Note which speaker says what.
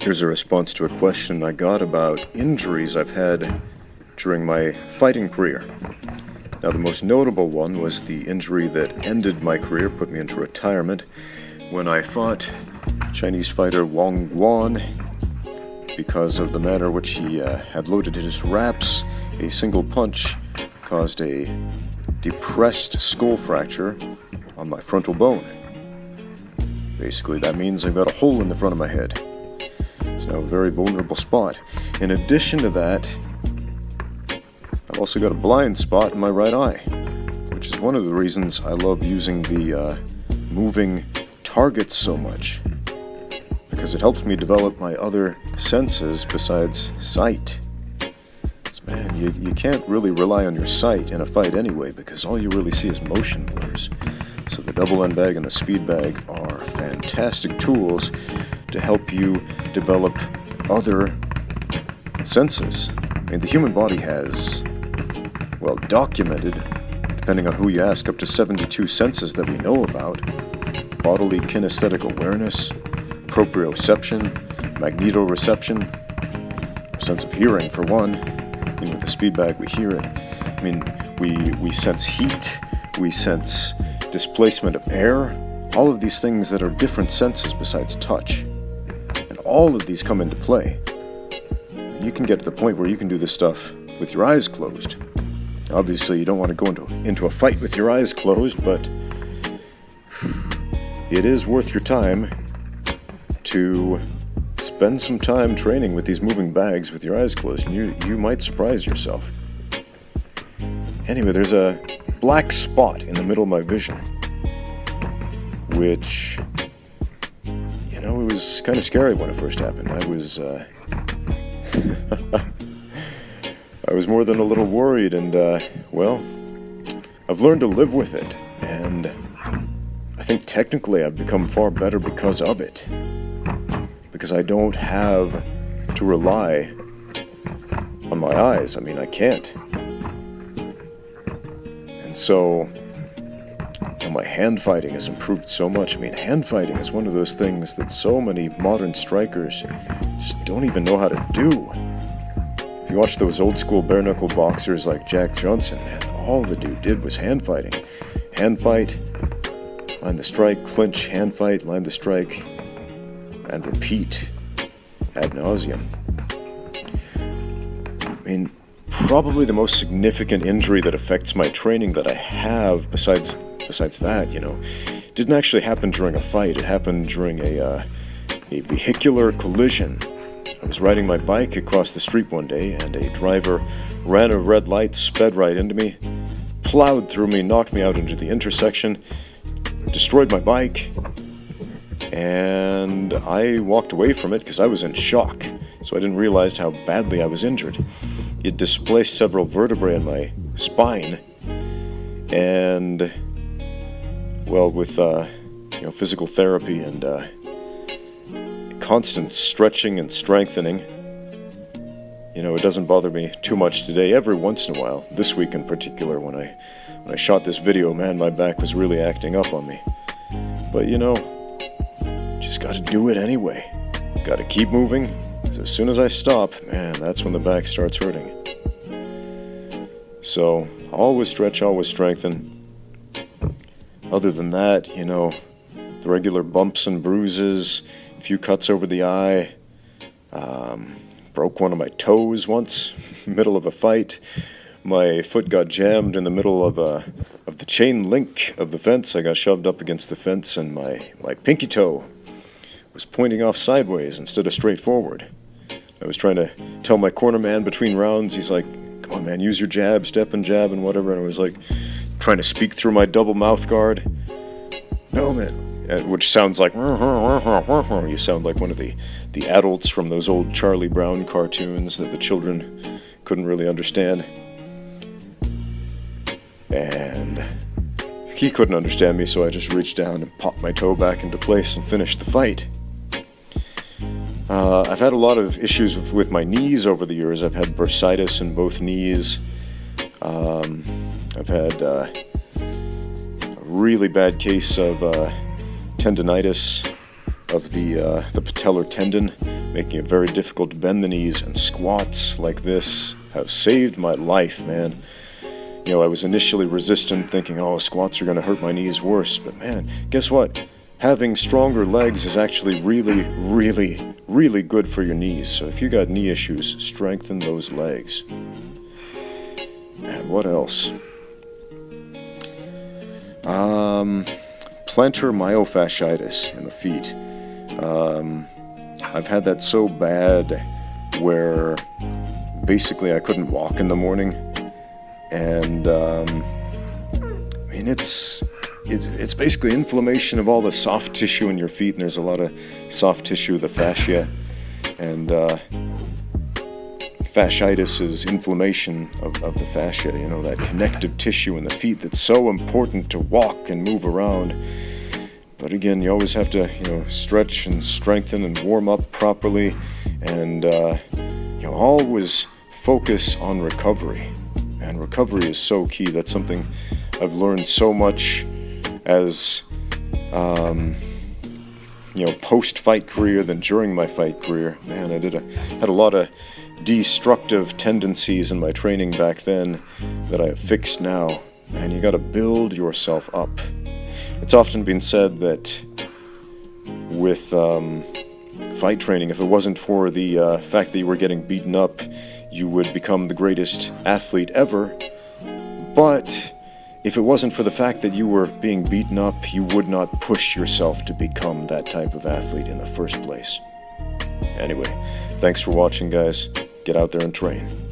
Speaker 1: Here's a response to a question I got about injuries I've had during my fighting career. Now, the most notable one was the injury that ended my career, put me into retirement, when I fought Chinese fighter Wang Guan because of the manner which he had loaded his wraps. A single punch caused a depressed skull fracture on my frontal bone. Basically, that means I've got a hole in the front of my head. It's now a very vulnerable spot. In addition to that, I've also got a blind spot in my right eye, which is one of the reasons I love using the moving targets so much, because it helps me develop my other senses besides sight. Man, you can't really rely on your sight in a fight anyway, because all you really see is motion blurs. So the double end bag and the speed bag are fantastic tools to help you develop other senses. I mean, the human body has, well, documented, depending on who you ask, up to 72 senses that we know about. Bodily kinesthetic awareness, proprioception, magnetoreception, sense of hearing for one. I mean, with the speed bag we hear it. I mean, we sense heat, we sense displacement of air, all of these things that are different senses besides touch. And all of these come into play. And you can get to the point where you can do this stuff with your eyes closed. Obviously, you don't want to go into a fight with your eyes closed, but it is worth your time to spend some time training with these moving bags with your eyes closed, and you might surprise yourself. Anyway, there's a black spot in the middle of my vision, which, it was kind of scary when it first happened. I was more than a little worried, and, I've learned to live with it, and I think technically I've become far better because of it. Because I don't have to rely on my eyes. I mean, I can't. And so, my hand fighting has improved so much. I mean, hand fighting is one of those things that so many modern strikers just don't even know how to do. If you watch those old school bare knuckle boxers like Jack Johnson, man, all the dude did was hand fighting. Hand fight, line the strike, clinch, hand fight, line the strike, and repeat ad nauseum. I mean, probably the most significant injury that affects my training that I have, besides that, didn't actually happen during a fight. It happened during a vehicular collision. I was riding my bike across the street one day, and a driver ran a red light, sped right into me, plowed through me, knocked me out into the intersection, destroyed my bike, and I walked away from it because I was in shock, so I didn't realize how badly I was injured. It displaced several vertebrae in my spine, and, with physical therapy and constant stretching and strengthening, it doesn't bother me too much today. Every once in a while, this week in particular, when I shot this video, man, my back was really acting up on me. But just gotta do it anyway. Gotta keep moving, because as soon as I stop, man, that's when the back starts hurting. So, always stretch, always strengthen. Other than that, the regular bumps and bruises, a few cuts over the eye, broke one of my toes once, middle of a fight. My foot got jammed in the middle of the chain link of the fence. I got shoved up against the fence, and my pinky toe was pointing off sideways instead of straight forward. I was trying to tell my corner man between rounds, he's like, "Come on, man, use your jab, step and jab and whatever," and I was like trying to speak through my double mouth guard. "No, man," which sounds like, you sound like one of the adults from those old Charlie Brown cartoons that the children couldn't really understand. And he couldn't understand me, so I just reached down and popped my toe back into place and finished the fight. I've had a lot of issues with my knees over the years. I've had bursitis in both knees. I've had a really bad case of tendinitis of the patellar tendon, making it very difficult to bend the knees, and squats like this have saved my life, man. You know, I was initially resistant, thinking, oh, squats are going to hurt my knees worse, but man, guess what? Having stronger legs is actually really, really, really good for your knees. So if you got knee issues, strengthen those legs. And what else? Plantar myofasciitis in the feet. I've had that so bad where basically I couldn't walk in the morning, and I mean it's basically inflammation of all the soft tissue in your feet, and there's a lot of soft tissue of the fascia, and fasciitis is inflammation of the fascia, you know, that connective tissue in the feet that's so important to walk and move around. But again, you always have to, you know, stretch and strengthen and warm up properly, and you know, always focus on recovery. And recovery is so key. That's something I've learned so much as you know, post-fight career than during my fight career. Man, I had a lot of destructive tendencies in my training back then that I have fixed now. Man, you got to build yourself up. It's often been said that with fight training, if it wasn't for the fact that you were getting beaten up, you would become the greatest athlete ever. But if it wasn't for the fact that you were being beaten up, you would not push yourself to become that type of athlete in the first place. Anyway, thanks for watching, guys. Get out there and train.